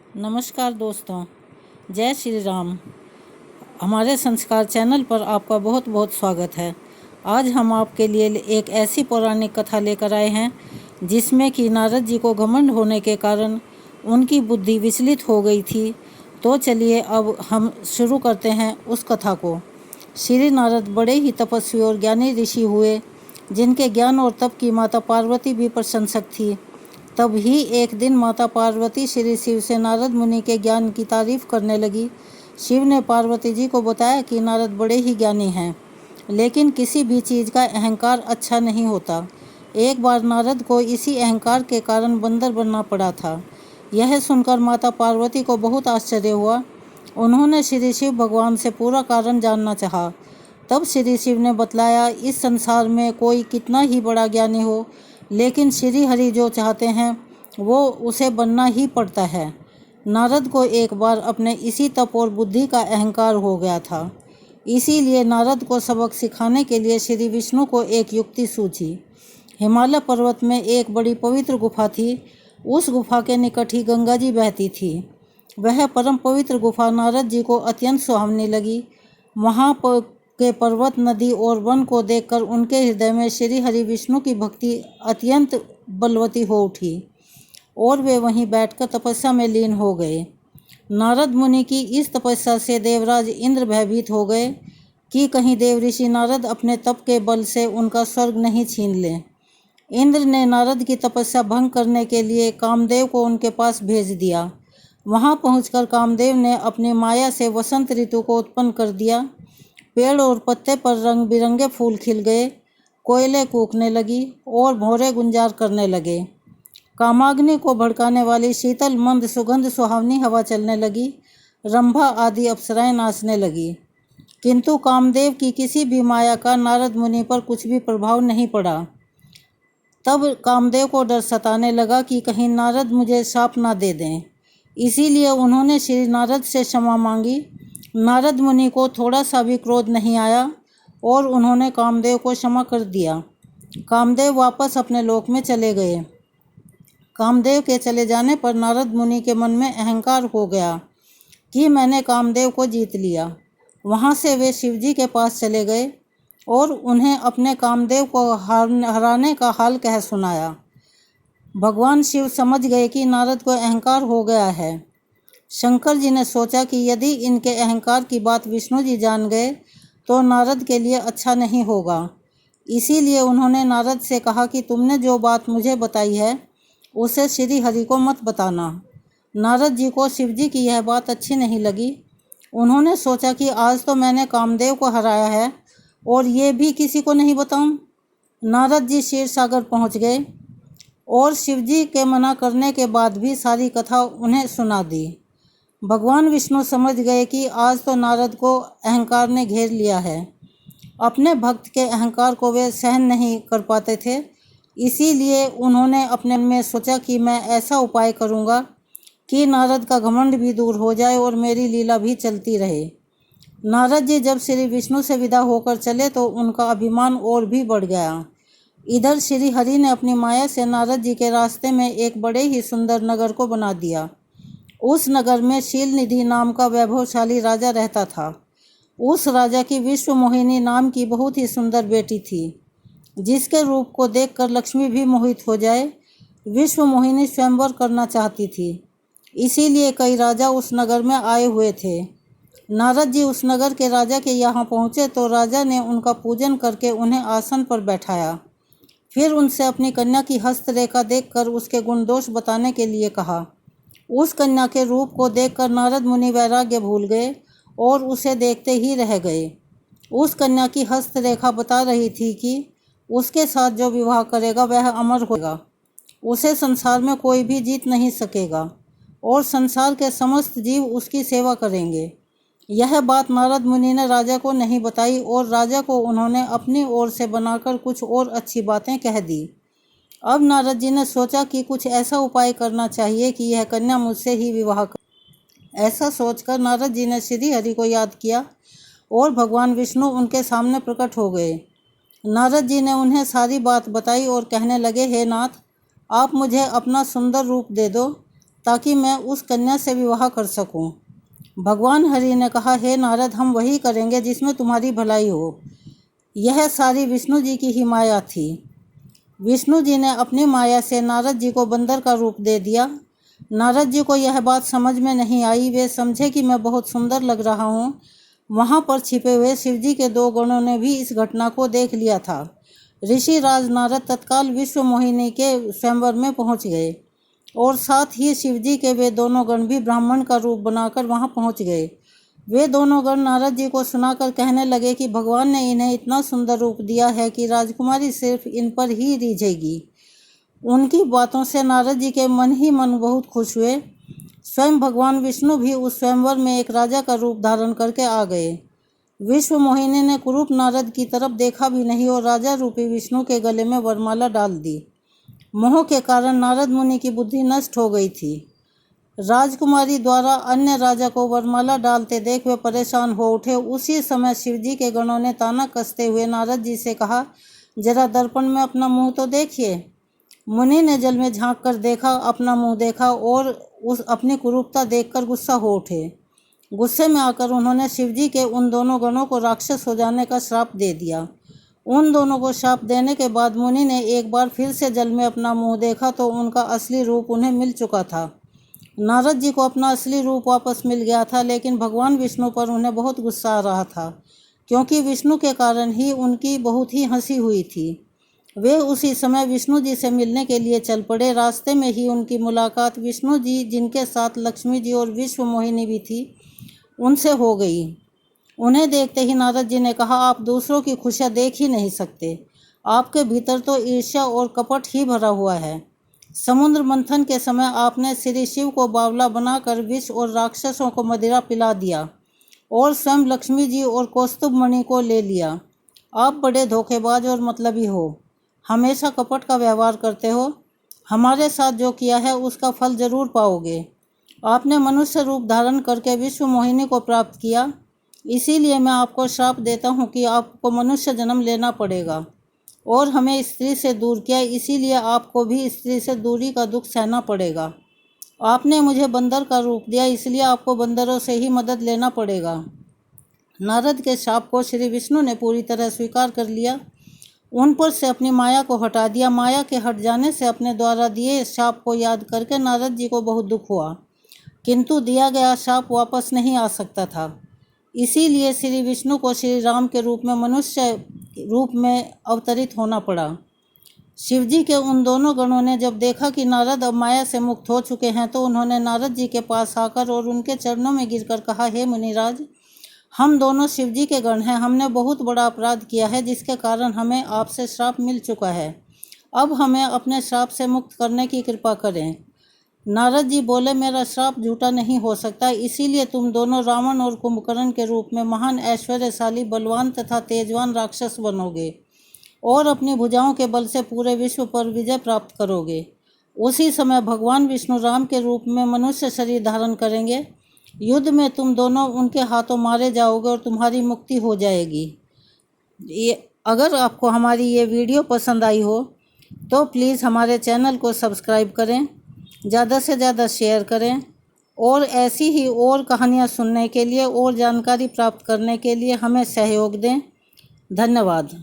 नमस्कार दोस्तों, जय श्री राम। हमारे संस्कार चैनल पर आपका बहुत बहुत स्वागत है। आज हम आपके लिए एक ऐसी पौराणिक कथा लेकर आए हैं जिसमें कि नारद जी को घमंड होने के कारण उनकी बुद्धि विचलित हो गई थी। तो चलिए अब हम शुरू करते हैं उस कथा को। श्री नारद बड़े ही तपस्वी और ज्ञानी ऋषि हुए, जिनके ज्ञान और तप की माता पार्वती भी प्रशंसक थी। तब ही एक दिन माता पार्वती श्री शिव से नारद मुनि के ज्ञान की तारीफ करने लगी। शिव ने पार्वती जी को बताया कि नारद बड़े ही ज्ञानी हैं, लेकिन किसी भी चीज़ का अहंकार अच्छा नहीं होता। एक बार नारद को इसी अहंकार के कारण बंदर बनना पड़ा था। यह सुनकर माता पार्वती को बहुत आश्चर्य हुआ। उन्होंने श्री शिव भगवान से पूरा कारण जानना चाहा। तब श्री शिव ने बतलाया, इस संसार में कोई कितना ही बड़ा ज्ञानी हो, लेकिन श्री हरि जो चाहते हैं वो उसे बनना ही पड़ता है। नारद को एक बार अपने इसी तप और बुद्धि का अहंकार हो गया था। इसीलिए नारद को सबक सिखाने के लिए श्री विष्णु को एक युक्ति सूझी। हिमालय पर्वत में एक बड़ी पवित्र गुफा थी। उस गुफा के निकट ही गंगा जी बहती थी। वह परम पवित्र गुफा नारद जी को अत्यंत सुहावनी लगी। वहाँ के पर्वत, नदी और वन को देखकर उनके हृदय में श्री हरि विष्णु की भक्ति अत्यंत बलवती हो उठी और वे वहीं बैठकर तपस्या में लीन हो गए। नारद मुनि की इस तपस्या से देवराज इंद्र भयभीत हो गए कि कहीं देव ऋषि नारद अपने तप के बल से उनका स्वर्ग नहीं छीन लें। इंद्र ने नारद की तपस्या भंग करने के लिए कामदेव को उनके पास भेज दिया। वहां पहुंचकर कामदेव ने अपनी माया से वसंत ऋतु को उत्पन्न कर दिया। पेड़ और पत्ते पर रंग बिरंगे फूल खिल गए, कोयले कूकने लगी और भौरे गुंजार करने लगे। कामाग्नि को भड़काने वाली शीतल मंद सुगंध सुहावनी हवा चलने लगी। रंभा आदि अप्सराएं नाचने लगी, किंतु कामदेव की किसी भी माया का नारद मुनि पर कुछ भी प्रभाव नहीं पड़ा। तब कामदेव को डर सताने लगा कि कहीं नारद मुझे शाप ना दे दें। इसीलिए उन्होंने श्री नारद से क्षमा मांगी। नारद मुनि को थोड़ा सा भी क्रोध नहीं आया और उन्होंने कामदेव को क्षमा कर दिया। कामदेव वापस अपने लोक में चले गए। कामदेव के चले जाने पर नारद मुनि के मन में अहंकार हो गया कि मैंने कामदेव को जीत लिया। वहाँ से वे शिवजी के पास चले गए और उन्हें अपने कामदेव को हराने का हाल कह सुनाया। भगवान शिव समझ गए कि नारद को अहंकार हो गया है। शंकर जी ने सोचा कि यदि इनके अहंकार की बात विष्णु जी जान गए तो नारद के लिए अच्छा नहीं होगा। इसीलिए उन्होंने नारद से कहा कि तुमने जो बात मुझे बताई है उसे श्री हरि को मत बताना। नारद जी को शिव जी की यह बात अच्छी नहीं लगी। उन्होंने सोचा कि आज तो मैंने कामदेव को हराया है और ये भी किसी को नहीं बताऊं। नारद जी क्षीर सागर पहुँच गए और शिव जी के मना करने के बाद भी सारी कथा उन्हें सुना दी। भगवान विष्णु समझ गए कि आज तो नारद को अहंकार ने घेर लिया है। अपने भक्त के अहंकार को वे सहन नहीं कर पाते थे। इसीलिए उन्होंने अपने मन में सोचा कि मैं ऐसा उपाय करूंगा कि नारद का घमंड भी दूर हो जाए और मेरी लीला भी चलती रहे। नारद जी जब श्री विष्णु से विदा होकर चले तो उनका अभिमान और भी बढ़ गया। इधर श्री हरि ने अपनी माया से नारद जी के रास्ते में एक बड़े ही सुंदर नगर को बना दिया। उस नगर में शीलनिधि नाम का वैभवशाली राजा रहता था। उस राजा की विश्व मोहिनी नाम की बहुत ही सुंदर बेटी थी, जिसके रूप को देखकर लक्ष्मी भी मोहित हो जाए। विश्व मोहिनी स्वयंवर करना चाहती थी, इसीलिए कई राजा उस नगर में आए हुए थे। नारद जी उस नगर के राजा के यहाँ पहुँचे तो राजा ने उनका पूजन करके उन्हें आसन पर बैठाया। फिर उनसे अपनी कन्या की हस्तरेखा देखकर उसके गुण दोष बताने के लिए कहा। उस कन्या के रूप को देखकर नारद मुनि वैराग्य भूल गए और उसे देखते ही रह गए। उस कन्या की हस्तरेखा बता रही थी कि उसके साथ जो विवाह करेगा वह अमर होगा, उसे संसार में कोई भी जीत नहीं सकेगा और संसार के समस्त जीव उसकी सेवा करेंगे। यह बात नारद मुनि ने राजा को नहीं बताई और राजा को उन्होंने अपनी ओर से बनाकर कुछ और अच्छी बातें कह दी। अब नारद जी ने सोचा कि कुछ ऐसा उपाय करना चाहिए कि यह कन्या मुझसे ही विवाह कर। ऐसा सोचकर नारद जी ने श्री हरि को याद किया और भगवान विष्णु उनके सामने प्रकट हो गए। नारद जी ने उन्हें सारी बात बताई और कहने लगे, हे नाथ, आप मुझे अपना सुंदर रूप दे दो ताकि मैं उस कन्या से विवाह कर सकूं। भगवान हरि ने कहा, हे नारद, हम वही करेंगे जिसमें तुम्हारी भलाई हो। यह सारी विष्णु जी की ही माया थी। विष्णु जी ने अपनी माया से नारद जी को बंदर का रूप दे दिया। नारद जी को यह बात समझ में नहीं आई। वे समझे कि मैं बहुत सुंदर लग रहा हूँ। वहाँ पर छिपे हुए शिवजी के 2 गणों ने भी इस घटना को देख लिया था। ऋषि राज नारद तत्काल विश्व मोहिनी के स्वयंवर में पहुँच गए और साथ ही शिवजी के वे दोनों गण भी ब्राह्मण का रूप बनाकर वहाँ पहुँच गए। वे दोनों गण नारद जी को सुनाकर कहने लगे कि भगवान ने इन्हें इतना सुंदर रूप दिया है कि राजकुमारी सिर्फ इन पर ही रिझेगी। उनकी बातों से नारद जी के मन ही मन बहुत खुश हुए। स्वयं भगवान विष्णु भी उस स्वयंवर में एक राजा का रूप धारण करके आ गए। विश्व मोहिनी ने कुरूप नारद की तरफ देखा भी नहीं और राजा रूपी विष्णु के गले में वरमाला डाल दी। मोह के कारण नारद मुनि की बुद्धि नष्ट हो गई थी। राजकुमारी द्वारा अन्य राजा को वरमाला डालते देख वे परेशान हो उठे। उसी समय शिवजी के गणों ने ताना कसते हुए नारद जी से कहा, जरा दर्पण में अपना मुंह तो देखिए। मुनि ने जल में झांक कर देखा, अपना मुंह देखा और उस अपनी कुरूपता देखकर गुस्सा हो उठे। गुस्से में आकर उन्होंने शिवजी के उन दोनों गणों को राक्षस हो जाने का श्राप दे दिया। उन दोनों को श्राप देने के बाद मुनि ने एक बार फिर से जल में अपना मुंह देखा तो उनका असली रूप उन्हें मिल चुका था। नारद जी को अपना असली रूप वापस मिल गया था, लेकिन भगवान विष्णु पर उन्हें बहुत गुस्सा आ रहा था, क्योंकि विष्णु के कारण ही उनकी बहुत ही हंसी हुई थी। वे उसी समय विष्णु जी से मिलने के लिए चल पड़े। रास्ते में ही उनकी मुलाकात विष्णु जी, जिनके साथ लक्ष्मी जी और विश्व मोहिनी भी थी, उनसे हो गई। उन्हें देखते ही नारद जी ने कहा, आप दूसरों की खुशियाँ देख ही नहीं सकते। आपके भीतर तो ईर्ष्या और कपट ही भरा हुआ है। समुद्र मंथन के समय आपने श्री शिव को बावला बनाकर विष और राक्षसों को मदिरा पिला दिया और स्वयं लक्ष्मी जी और कौस्तुभ मणि को ले लिया। आप बड़े धोखेबाज और मतलबी हो, हमेशा कपट का व्यवहार करते हो। हमारे साथ जो किया है उसका फल जरूर पाओगे। आपने मनुष्य रूप धारण करके विश्व मोहिनी को प्राप्त किया, इसीलिए मैं आपको श्राप देता हूँ कि आपको मनुष्य जन्म लेना पड़ेगा। और हमें स्त्री से दूर किया, इसीलिए आपको भी स्त्री से दूरी का दुख सहना पड़ेगा। आपने मुझे बंदर का रूप दिया, इसलिए आपको बंदरों से ही मदद लेना पड़ेगा। नारद के श्राप को श्री विष्णु ने पूरी तरह स्वीकार कर लिया। उन पर से अपनी माया को हटा दिया। माया के हट जाने से अपने द्वारा दिए श्राप को याद करके नारद जी को बहुत दुख हुआ, किंतु दिया गया श्राप वापस नहीं आ सकता था। इसीलिए श्री विष्णु को श्री राम के रूप में मनुष्य रूप में अवतरित होना पड़ा। शिवजी के उन दोनों गणों ने जब देखा कि नारद अब माया से मुक्त हो चुके हैं, तो उन्होंने नारद जी के पास आकर और उनके चरणों में गिरकर कहा, हे मुनिराज, हम दोनों शिवजी के गण हैं। हमने बहुत बड़ा अपराध किया है, जिसके कारण हमें आपसे श्राप मिल चुका है। अब हमें अपने श्राप से मुक्त करने की कृपा करें। नारद जी बोले, मेरा श्राप झूठा नहीं हो सकता, इसीलिए तुम दोनों रावण और कुंभकर्ण के रूप में महान ऐश्वर्यशाली, बलवान तथा तेजवान राक्षस बनोगे और अपनी भुजाओं के बल से पूरे विश्व पर विजय प्राप्त करोगे। उसी समय भगवान विष्णु राम के रूप में मनुष्य शरीर धारण करेंगे। युद्ध में तुम दोनों उनके हाथों मारे जाओगे और तुम्हारी मुक्ति हो जाएगी। अगर आपको हमारी ये वीडियो पसंद आई हो तो प्लीज़ हमारे चैनल को सब्सक्राइब करें, ज़्यादा से ज़्यादा शेयर करें और ऐसी ही और कहानियाँ सुनने के लिए और जानकारी प्राप्त करने के लिए हमें सहयोग दें। धन्यवाद।